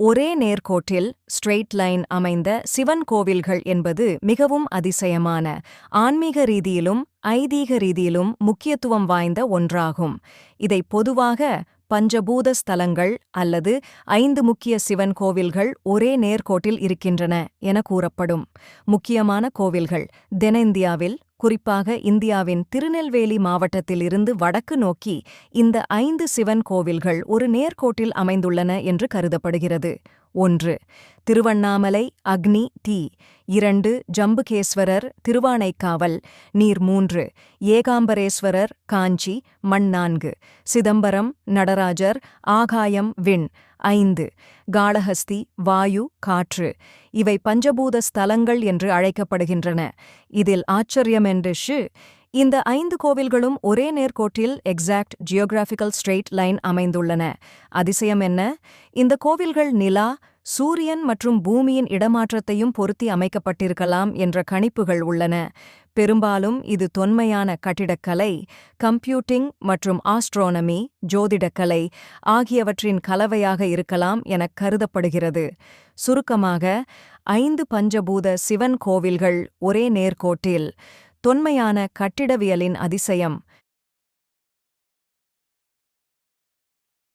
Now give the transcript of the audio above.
ஒரே நேர்கோட்டில் straight line அமைந்த சிவன் கோவில்கள் என்பது மிகவும் அதிசயமான, ஆன்மீக ரீதியிலும் ஐதீக ரீதியிலும் முக்கியத்துவம் வாய்ந்த ஒன்றாகும். இதை பொதுவாக பஞ்சபூத ஸ்தலங்கள் அல்லது 5 முக்கிய சிவன் கோவில்கள் ஒரே நேர்கோட்டில் இருக்கின்றன என கூறப்படும். முக்கியமான கோவில்கள் தென்னிந்தியாவில், குறிப்பாக இந்தியாவின் திருநெல்வேலி மாவட்டத்தில் இருந்து வடக்கு நோக்கி இந்த 5 சிவன் கோவில்கள் ஒரு நேர்கோட்டில் அமைந்துள்ளன என்று கருதப்படுகிறது. 1. திருவண்ணாமலை அக்னி தீ. 2. ஜம்புகேஸ்வரர் திருவானைக்காவல் நீர். 3. ஏகாம்பரேஸ்வரர் காஞ்சி மண். 4. சிதம்பரம் நடராஜர் ஆகாயம் விண். 5. காளஹஸ்தி வாயு காற்று. இவை பஞ்சபூத ஸ்தலங்கள் என்று அழைக்கப்படுகின்றன. இதில் ஆச்சரியமென்று இந்த 5 கோவில்களும் ஒரே நேர்கோட்டில் எக்ஸாக்ட் ஜியோகிராஃபிக்கல் ஸ்ட்ரெயிட் லைன் அமைந்துள்ளன. அதிசயம் என்ன? இந்த கோவில்கள் நிலா, சூரியன் மற்றும் பூமியின் இடமாற்றத்தையும் பொருத்தி அமைக்கப்பட்டிருக்கலாம் என்ற கணிப்புகள் உள்ளன. பெரும்பாலும் இது தொன்மையான கட்டிடக்கலை, கம்ப்யூட்டிங் மற்றும் ஆஸ்ட்ரோனமி, ஜோதிடக்கலை ஆகியவற்றின் கலவையாக இருக்கலாம் எனக் கருதப்படுகிறது. சுருக்கமாக, 5 பஞ்சபூத சிவன் கோவில்கள் ஒரே நேர்கோட்டில். தொன்மையான கட்டிடவியலின் அதிசயம்